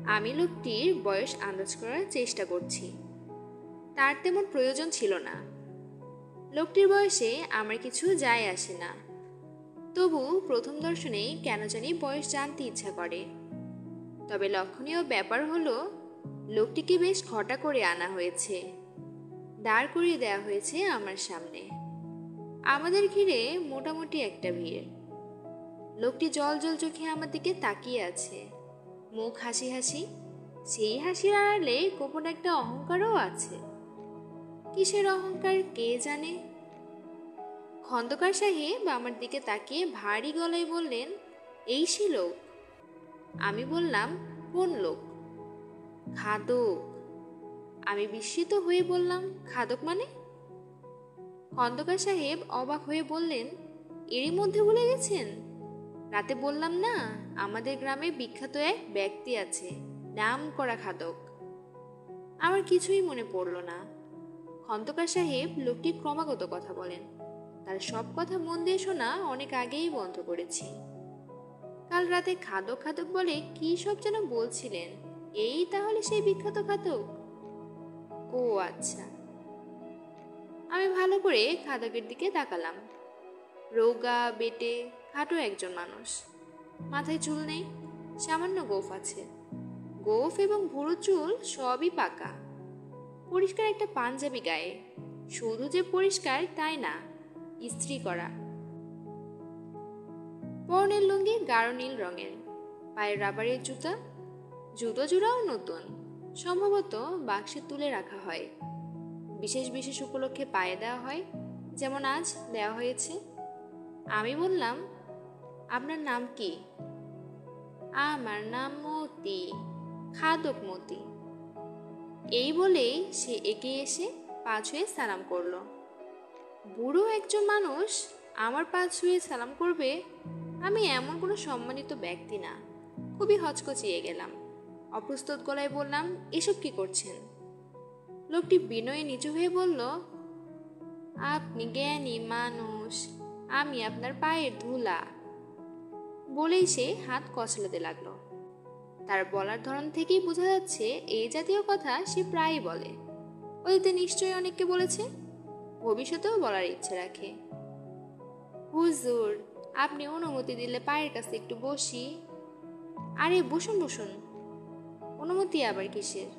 আমি লোকটির বয়স আন্দাজ করার চেষ্টা করছি। তার তেমন প্রয়োজন ছিল না। লোকটির বয়সে আমার কিছু যায় আসে না, তবু প্রথম দর্শনেই কেন জানি বয়স জানতে ইচ্ছা করে। তবে লক্ষণীয় ব্যাপার হলো, লোকটিকে বেশ ঘটা করে আনা হয়েছে, দাঁড় করিয়ে দেওয়া হয়েছে আমার সামনে। আমাদের ঘিরে মোটামুটি একটা ভিড়। লোকটি জল জল চোখে আমার দিকে তাকিয়ে আছে, মুখ হাসি হাসি। সেই হাসির আড়ালে গোপন একটা অহংকারও আছে। কিসের অহংকার কে জানে। খন্দকার সাহেব আমার দিকে তাকিয়ে ভারী গলায় বললেন, এই সে লোক। আমি বললাম, কোন লোক? খাদক। আমি বিস্মিত হয়ে বললাম, খাদক মানে? খন্দকার সাহেব অবাক হয়ে বললেন, এরই মধ্যে ভুলে গেছেন? রাতে বললাম না, আমাদের গ্রামে বিখ্যাত এক ব্যক্তি আছে, নাম করা খাদক। আমার কিছুই মনে পড়ল না। খন্দকার সাহেব লোকটি ক্রমাগত কথা বলেন। তার সব কথা মন দিয়ে শোনা অনেক আগেই বন্ধ করেছি। কাল রাতে খাদক খাদক বলে কি সব যেন বলছিলেন। এই তাহলে সেই বিখ্যাত খাদক? ও আচ্ছা। আমি ভালো করে খাদকের দিকে তাকালাম। রোগা বেটে খাটো একজন মানুষ। মাথায় চুল নেই, সামান্য গোঁফ আছে। গোঁফ এবং ভুরু চুল সবই পাকা। পরিষ্কার একটা পাঞ্জাবি গায়ে। শুধু যে পরিষ্কার তাই না, ইস্ত্রি করা। পরনের লুঙ্গি গাঢ় নীল রঙের, পায়ের রাবারের জুতা। জুতো জোড়াও নতুন, সম্ভবত বাক্সে তুলে রাখা হয়। বিশেষ বিশেষ উপলক্ষে পায়ে দেওয়া হয়, যেমন আজ দেওয়া হয়েছে। আমি বললাম, আপনার নাম কি? আমার নাম মতি, খাদক মতি। এই বলেই সে এগিয়ে এসে পা ছুঁয়ে সালাম করলো। বুড়ো একজন মানুষ আমার পা ছুঁয়ে সালাম করবে? আমি এমন কোনো সম্মানিত ব্যক্তি না। খুবই হচকচিয়ে গেলাম। অপ্রস্তুত গলায় বললাম, এসব কি করছেন? লোকটি বিনয়ে নিচু হয়ে বলল, আপনি জ্ঞানী মানুষ, আমি আপনার পায়ের ধুলা। বলেই সে হাত কচলাতে লাগলো। তার বলার ধরন থেকেই বোঝা যাচ্ছে এই জাতীয় কথা সে প্রায়ই বলে। অতীতে নিশ্চয়ই অনেককে বলেছে, ভবিষ্যতেও বলার ইচ্ছে রাখে। হুজুর, আপনি অনুমতি দিলে পায়ের কাছে একটু বসি। আরে বসুন বসুন। অনুমতি আবার কিসের?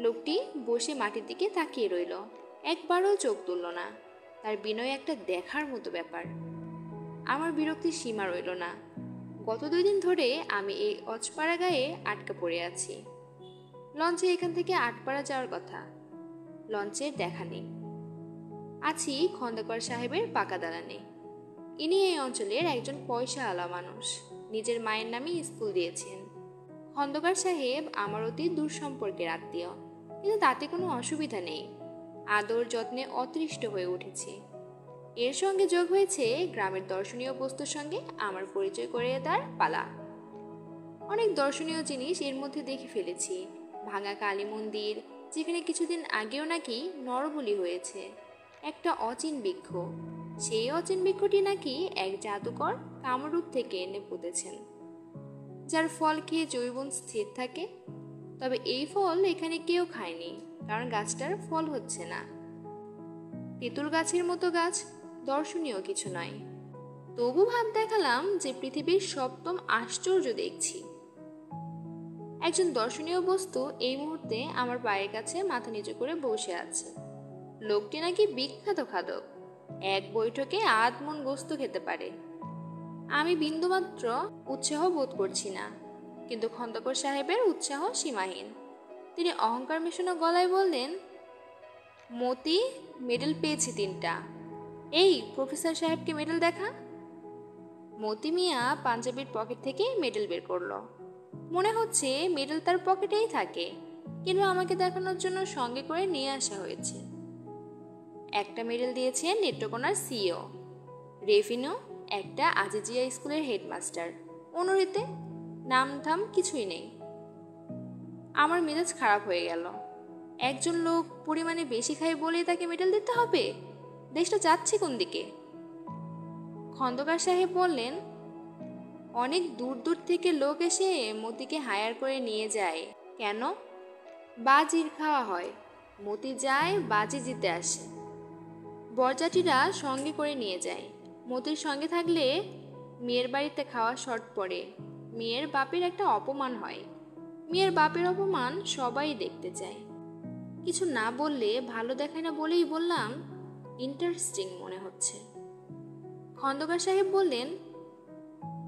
লোকটি বসে মাটির দিকে তাকিয়ে রইল, একবারও চোখ তুলল না। তার বিনয় একটা দেখার মতো ব্যাপার। আমার বিরক্তির সীমা রইল না। গত 2 দিন ধরে আমি এই অজপাড়া গায়ে আটকা পড়ে আছি। লঞ্চে এখান থেকে আটপাড়া যাওয়ার কথা, লঞ্চের দেখা নেই। আছি খন্দকার সাহেবের পাকা দালানে। ইনি এই অঞ্চলের একজন পয়সাওয়ালা মানুষ, নিজের মায়ের নামে স্কুল দিয়েছেন। খন্দকার সাহেব আমার অতি দূর সম্পর্কের আত্মীয়, কিন্তু তাতে কোনো অসুবিধা নেই। আদর যত্নে অতৃষ্ট হয়ে উঠেছি। এর সঙ্গে যোগ হয়েছে গ্রামের দর্শনীয় বস্তুর সঙ্গে আমার পরিচয় করিয়ে দেওয়ার পালা। অনেক দর্শনীয় জিনিস এর মধ্যে দেখে ফেলেছি। ভাঙা কালী মন্দির, যেখানে কিছুদিন আগেও নাকি নরবলি হয়েছে। একটা অচিন বৃক্ষ, সেই অচিন বৃক্ষটি নাকি এক জাদুকর কামরূপ থেকে এনে পুঁতেছেন, যার ফল খেয়ে যৌবন স্থির থাকে। তবে এই ফল এখানে কেউ খায়নি, কারণ গাছটার ফল হচ্ছে না। তেঁতুল গাছের মতো গাছ, দর্শনীয় কিছু নয়। তবু ভাব দেখালাম যে পৃথিবীর সপ্তম আশ্চর্য দেখছি। একজন দর্শনীয় বস্তু এই মুহূর্তে আমার পায়ের কাছে মাথা নিচু করে বসে আছে। লোকটি নাকি বিখ্যাত খাদক, এক বৈঠকে 8 মণ গোস্ত খেতে পারে। আমি বিন্দুমাত্র উৎসাহ বোধ করছি না, কিন্তু খন্দকার সাহেবের উৎসাহ সীমাহীন। তিনি অহংকার মেশানো গলায় বললেন, মতি, মেডেল পেয়েছি 3টা। এই প্রফেসর সাহেবকে মেডেল দেখা। মতি মিয়া পাঞ্জাবির পকেট থেকে মেডেল বের করলো। মনে হচ্ছে মেডেল তার পকেটেই থাকে, কিন্তু আমাকে দেখানোর জন্য সঙ্গে করে নিয়ে আসা হয়েছে। একটা মেডেল দিয়েছে নেত্রকোনার সিও, রেভিনিউ একটা আজিজিয়া স্কুলের হেডমাস্টার, অনুরিতে নাম ধাম কিছুই নেই। আমার মেজাজ খারাপ হয়ে গেল। একজন লোক পরিমাণে বেশি খায় বলে তাকে মেডেল দিতে হবে? দেশটা যাচ্ছে কোন দিকে? খন্দকার সাহেব বললেন, অনেক দূর দূর থেকে লোক এসে মতিকে হায়ার করে নিয়ে যায়। কেন? বাজির খাওয়া হয়। মতি যায়, বাজি জিতে আসে। বরযাত্রীরা সঙ্গে করে নিয়ে যায়। মতির সঙ্গে থাকলে মেয়ের বাড়িতে খাওয়া শর্ট পড়ে। মেয়ের বাপের একটা অপমান হয়। মেয়ের বাপের অপমান সবাই দেখতে চায়। কিছু না বললে ভালো দেখায় না বলেই বললাম, ইন্টারেস্টিং মনে হচ্ছে। খন্দকার সাহেব বললেন,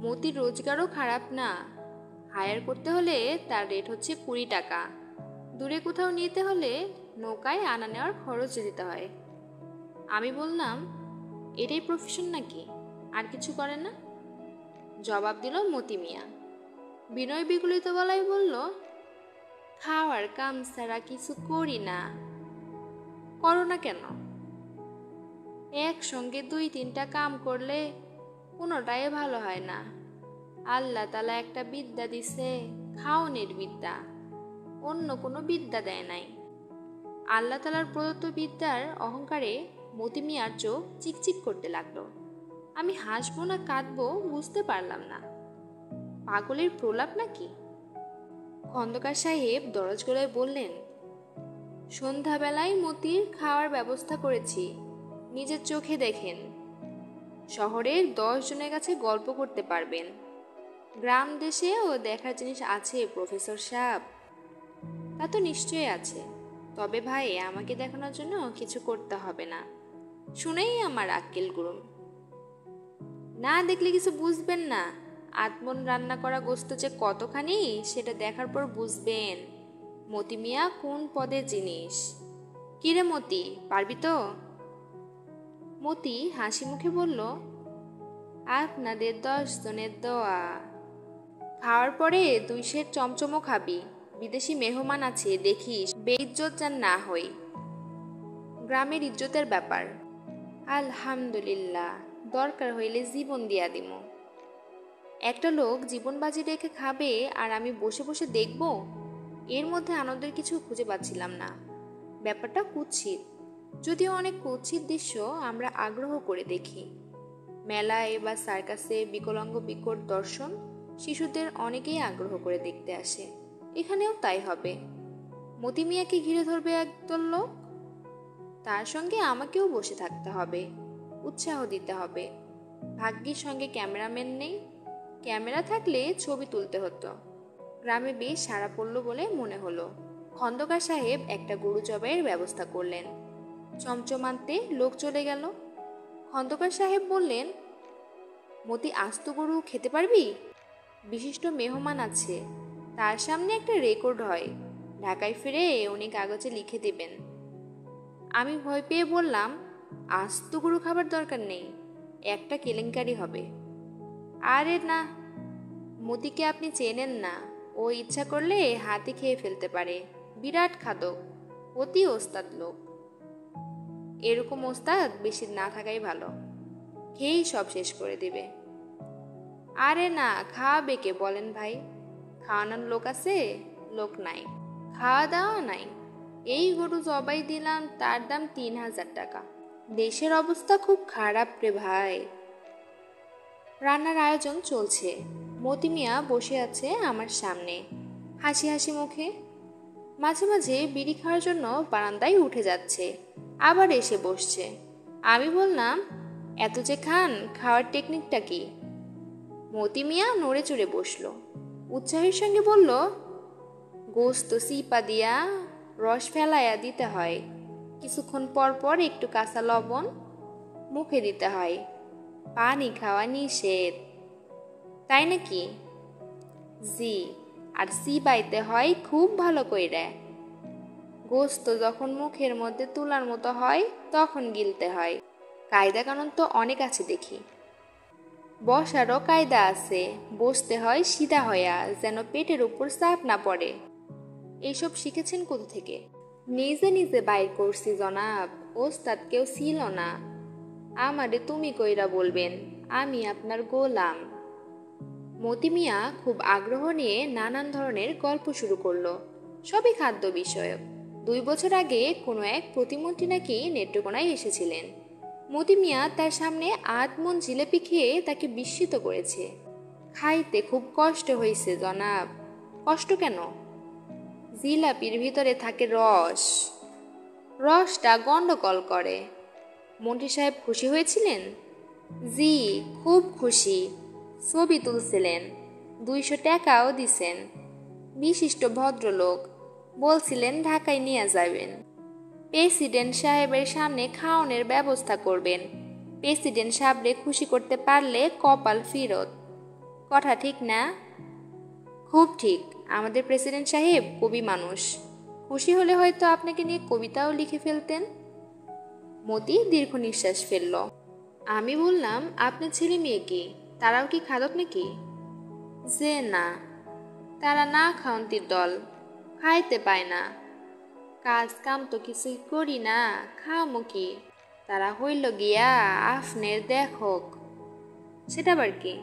মতির রোজগারও খারাপ না। হায়ার করতে হলে তার রেট হচ্ছে 20 টাকা। দূরে কোথাও নিতে হলে নৌকায় আনা নেওয়ার খরচ দিতে হয়। আমি বললাম, এটাই প্রফেশন নাকি? আর কিছু করে না? জবাব দিল মতি মিয়া। বিনয় বিগলিত গলায় বলল, খাওয়ার কাম ছাড়া কিছু করি না। করো না কেন? একসঙ্গে 2-3টা কাম করলে কোনোটাই ভালো হয় না। আল্লাহ তাআলা একটা বিদ্যা দিছে, খাওনের বিদ্যা। অন্য কোনো বিদ্যা দেয় নাই। আল্লাহ তাআলার প্রদত্ত বিদ্যার অহংকারে মতি মিয়ার চোখ চিকচিক করতে লাগলো। আমি হাসবো না কাঁদবো বুঝতে পারলাম না। পাগলের প্রলাপ নাকি? খন্দকার সাহেব দরজ গলায় বললেন, সন্ধ্যাবেলায় মতির খাওয়ার ব্যবস্থা করেছি, নিজের চোখে দেখেন। শহরের 10 জনের কাছে গল্প করতে পারবেন। গ্রাম দেশেও দেখার জিনিস আছে প্রফেসর সাহেব। তা তো নিশ্চয়ই আছে, তবে ভাই আমাকে দেখানোর জন্য কিছু করতে হবে না। শুনেই আমার আক্কেল গুরুম। না দেখলে কিছু বুঝবেন না। আত্মন রান্না করা গোস্ত যে কতখানি সেটা দেখার পর বুঝবেন মতি মিয়া কোন পদের জিনিস। কিরে মতি, পারবি তো? মতি হাসি মুখে বলল, আপনাদের 10 জনের দোয়া। খাওয়ার পরে 2 সের চমচমও খাবি। বিদেশি মেহমান আছে, দেখিস বেইজ্জত যেন না হই। গ্রামের ইজ্জতের ব্যাপার। আলহামদুলিল্লাহ, দরকার হইলে জীবন দিয়া দিমু। একটা লোক জীবন বাজি রেখে খাবে আর আমি বসে বসে দেখব? এর মধ্যে আনন্দের কিছু খুঁজে পাচ্ছিলাম না। ব্যাপারটা কুৎসিত, যদিও অনেক কুৎসিত দৃশ্য আমরা আগ্রহ করে দেখি। মেলায় বা সার্কাসে বিকলাঙ্গ বিকট দর্শন শিশুদের অনেকেই আগ্রহ করে দেখতে আসে। এখানেও তাই হবে। মতি মিয়াকে ঘিরে ধরবে একদল লোক, তার সঙ্গে আমাকেও বসে থাকতে হবে, উৎসাহ দিতে হবে। ভাগ্যের সঙ্গে ক্যামেরাম্যান নেই। ক্যামেরা থাকলে ছবি তুলতে হতো। গ্রামে বেশ সাড়া পড়ল বলে মনে হলো। খন্দকার সাহেব একটা গরু জবাইয়ের ব্যবস্থা করলেন। চমচম আনতে লোক চলে গেল। খন্দকার সাহেব বললেন, মতি আস্ত গরু খেতে পারবি? বিশিষ্ট মেহমান আছে, তার সামনে একটা রেকর্ড হয়। ঢাকায় ফিরে উনি কাগজে লিখে দেবেন। আমি ভয় পেয়ে বললাম, আস্ত গরু খাবার দরকার নেই, একটা কেলেঙ্কারি হবে। আরে না, মতিকে আপনি চেনেন না। ও ইচ্ছা করলে হাতি খেয়ে ফেলতে পারে। বিরাট খাদক, অতি ওস্তাদ লোক। এরকম ওস্তাদ বেশি না থাকাই ভালো, খেয়েই সব শেষ করে দিবে। আরে না, খাওয়াবে কে বলেন ভাই? খাওয়ানোর লোক আছে? লোক নাই, খাওয়া দাওয়া নাই। এই গরু জবাই দিলাম, তার দাম 3000 টাকা। দেশের অবস্থা খুব খারাপ রে ভাই। রান্নার আয়োজন চলছে। মতি মিয়া বসে আছে আমার সামনে, হাসি হাসি মুখে। মাঝে মাঝে বিড়ি খাওয়ার জন্য বারান্দায় উঠে যাচ্ছে, আবার এসে বসছে। আমি বললাম, এত যে খান, খাওয়ার টেকনিকটা কি? মতি মিয়া নড়ে চড়ে বসলো, উৎসাহের সঙ্গে বলল, গোস্ত সিপা দিয়া রস ফেলাইয়া দিতে হয়। কিছুক্ষণ পর পর একটু কাঁচা লবণ মুখে দিতে হয়। পানি খাওয়া নিষেধ। তাই নাকি? জি, আর সিপাইতে হয় খুব ভালো কইরা। গোস্ত যখন মুখের মধ্যে তুলার মতো হয় তখন গিলতে হয়। কায়দা কানুন তো অনেক আছে দেখি। বসারও কায়দা আছে, বসতে হয় সিধা হইয়া, যেন পেটের উপর চাপ না পড়ে। এইসব শিখেছেন কোথা থেকে? নিজে নিজে বাইর করছি জনাব, ওস্তাদ কেউ ছিল না। আমারে তুমি কইরা বলবেন, আমি আপনার গোলাম। মতি মিয়া খুব আগ্রহ নিয়ে নানান ধরনের গল্প শুরু করলো, সবই খাদ্য বিষয়ক। 2 বছর আগে কোনো এক প্রতিমন্ত্রী নাকি নেত্রকোনায় এসেছিলেন। মতি মিয়া তার সামনে আধমন জিলেপি খেয়ে তাকে বিস্মিত করেছে। খাইতে খুব কষ্ট হয়েছে জনাব। কষ্ট কেন? জিলাপির ভিতরে থাকে রস, রসটা গন্ডগোল করে। মন্ত্রী সাহেব খুশি হয়েছিলেন? জি, খুব খুশি। ছবি তুলছিলেন, 200 টাকাও দিছেন। বিশিষ্ট ভদ্রলোক, বলছিলেন ঢাকায় নিয়ে যাবেন। প্রেসিডেন্ট সাহেবের সামনে খাওয়ানোর ব্যবস্থা করবেন। প্রেসিডেন্ট সাহেবরে খুশি করতে পারলে কপাল ফিরত। কথা ঠিক না? খুব ঠিক। আমাদের প্রেসিডেন্ট সাহেব কবি মানুষ, খুশি হলে হয়তো আপনাকে নিয়ে কবিতাও লিখে ফেলতেন। মতি দীর্ঘ নিঃশ্বাস ফেলল। আমি বললাম, আপনার ছেলে মেয়ে কি, তারাও কি খাদক নাকি? যে না, তারা না খাওয়ান্তির দল, খাইতে পায় না। কাজ কাম তো কিছুই করি না, খাওয়ামো কি? তারা হইল গিয়া আফনের দেখক। সেটা আবার কি?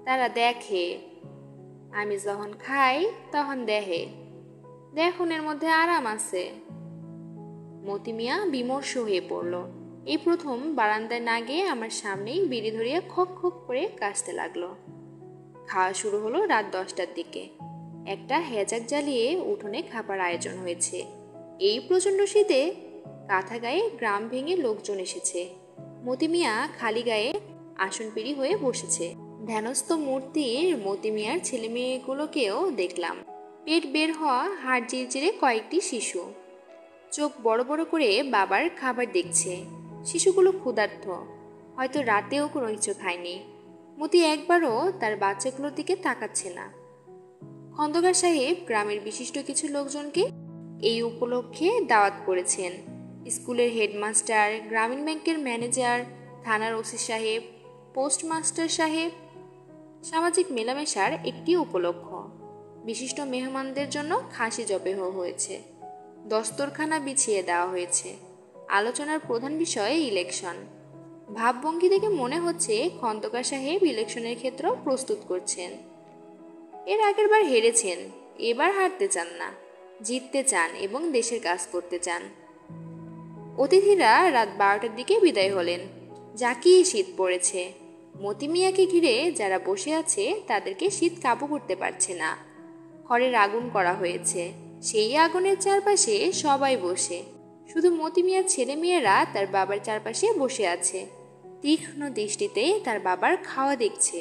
তারা দেখে, আমি যখন খাই তখন দেখে। দেখনের মধ্যে আরাম আছে। মতি মিয়া বিমর্ষ হয়ে পড়ল। এই প্রথম বারান্দায় না গিয়ে আমার সামনেই বিড়ি ধরিয়া খক খক করে কাশতে লাগলো। খাওয়া শুরু হলো রাত 10টার দিকে। একটা হেজাক জ্বালিয়ে উঠোনে খাবার আয়োজন হয়েছে। এই প্রচণ্ড শীতে কাঁথা গায়ে গ্রাম ভেঙে লোকজন এসেছে। মতি মিয়া খালি গায়ে আসন পিড়ি হয়ে বসেছে। ধ্যানস্থ মূর্তির মতি মিয়ার ছেলে মেয়েগুলোকেও দেখলাম। পেট বের হওয়া, হাড় জিরজিরে কয়েকটি শিশু চোখ বড় বড় করে বাবার খাবার দেখছে। শিশুগুলো ক্ষুধার্ত, হয়তো রাতেও কোনো কিছু খায়নি। মতি একবারও তার বাচ্চাগুলোর দিকে তাকাচ্ছে না। খন্দকার সাহেব গ্রামের বিশিষ্ট কিছু লোকজনকে এই উপলক্ষে দাওয়াত করেছেন। স্কুলের হেডমাস্টার, গ্রামীণ ব্যাংকের ম্যানেজার, থানার ওসি সাহেব, পোস্টমাস্টার সাহেব। সামাজিক মেলামেশার একটি উপলক্ষ। বিশিষ্ট মেহমানদের জন্য খাসি জবেহ হয়েছে। দস্তরখানা বিছিয়ে দেওয়া হয়েছে। আলোচনার প্রধান বিষয় ইলেকশন। ভাবভঙ্গি দেখে মনে হচ্ছে খন্দকার সাহেব ইলেকশনের ক্ষেত্র প্রস্তুত করছেন। এর আগের বার হেরেছেন, এবার হারতে চান না, জিততে চান এবং দেশের কাজ করতে চান। অতিথিরা রাত 12টার দিকে বিদায় হলেন। জাকিয়ে শীত পড়েছে। মতি মিয়াকে ঘিরে যারা বসে আছে তাদেরকে শীত কাবু করতে পারছে না। খড়ের আগুন করা হয়েছে, সেই আগুনের চারপাশে সবাই বসে। শুধু মতি মিয়ার ছেলে মেয়েরা তার বাবার চারপাশে বসে আছে। তীক্ষ্ণ দৃষ্টিতে তার বাবার খাওয়া দেখছে।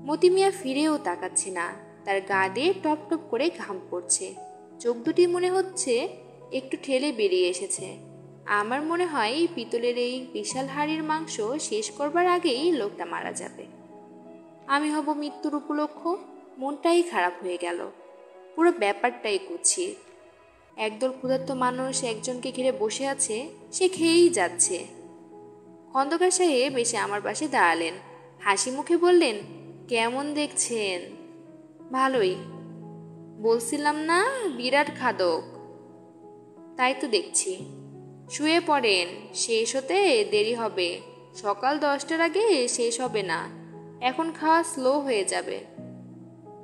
মতি মিয়া ফিরেও তাকাচ্ছে না। তার গা দিয়ে টপ টপ করে ঘাম পড়ছে। চোখ দুটি মনে হচ্ছে একটু ঠেলে বেরিয়ে এসেছে। আমার মনে হয় পিতলের এই বিশাল হাড়ির মাংস শেষ করবার আগেই লোকটা মারা যাবে। আমি হব মৃত্যুর উপলক্ষ। মনটাই খারাপ হয়ে গেল। পুরো ব্যাপারটাই কুৎসিত। একদল ক্ষুধার্ত মানুষ একজনকে ঘিরে বসে আছে, সে খেয়েই যাচ্ছে। খন্দকার সাহেব এসে আমার পাশে দাঁড়ালেন। হাসি মুখে বললেন, কেমন দেখছেন? ভালোই। বলছিলাম না বিরাট খাদক? তাই তো দেখছি। শুয়ে পড়েন, শেষ হতে দেরি হবে। সকাল 10টার আগে শেষ হবে না। এখন খাওয়া স্লো হয়ে যাবে।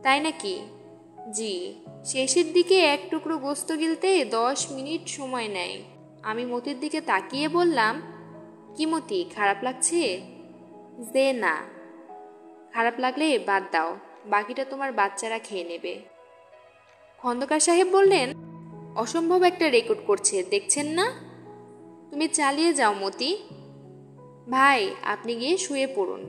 তাই নাকি? জি, শেষের দিকে এক টুকরো গোস্ত গিলতে 10 মিনিট সময় নেয়। আমি মতির দিকে তাকিয়ে বললাম, কি মতি, খারাপ লাগছে? যে না। খারাপ লাগলে বাদ দাও, বাকিটা তোমার বাচ্চারা খেয়ে নেবে। খন্দকার সাহেব বললেন, অসম্ভব একটা রেকর্ড করছে, দেখছেন না? তুমি চালিয়ে যাও মতি। ভাই, আপনি গিয়ে শুয়ে পড়ুন।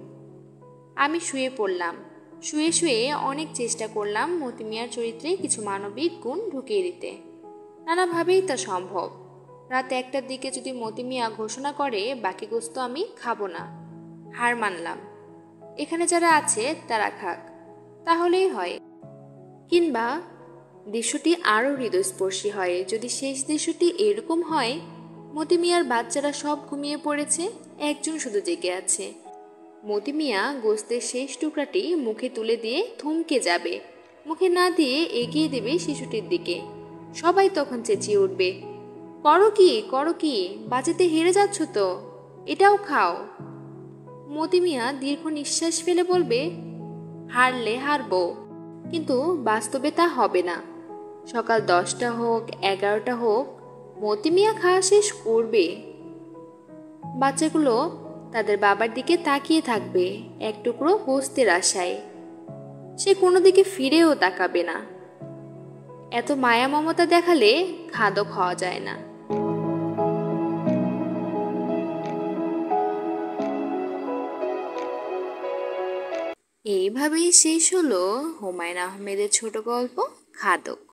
আমি শুয়ে পড়লাম। শুয়ে শুয়ে অনেক চেষ্টা করলাম মতি মিয়ার চরিত্রে কিছু মানবিক গুণ ঢুকিয়ে দিতে। নানাভাবেই তা সম্ভব। রাত 1টার দিকে যদি মতি মিয়া ঘোষণা করে বাকি গোস্ত আমি খাবো না, হার মানলাম। এখানে যারা আছে তারা খাক, তাহলেই হয়। কিংবা দৃশ্যটি আরও হৃদয়স্পর্শী হয় যদি শেষ দৃশ্যটি এরকম হয়, মতি মিয়ার বাচ্চারা সব ঘুমিয়ে পড়েছে, একজন শুধু জেগে আছে। মতি মিয়া গোস্তের শেষ টুকরাটি মুখে তুলে দিয়ে থমকে যাবে, মুখে না দিয়ে এগিয়ে দেবে শিশুটির দিকে। সবাই তখন চেঁচিয়ে উঠবে, করো কি, করো কি, বাঁচাতে হেরে যাচ্ছ তো, এটাও খাও। মতি মিয়া দীর্ঘ নিঃশ্বাস ফেলে বলবে, হারলে হারবো, কিন্তু বাস্তবে তা হবে না। সকাল 10টা হোক 11টা হোক, মতি মিয়া খাওয়া শেষ করবে। বাচ্চাগুলো তাদের বাবার দিকে তাকিয়ে থাকবে এক টুকরো গোস্তের আশায়। সে কোনো দিকে ফিরেও তাকাবে না। এত মায়া মমতা দেখালে খাদক হওয়া যায় না। এইভাবেই শেষ হলো হুমায়ুন আহমেদের ছোট গল্প খাদক।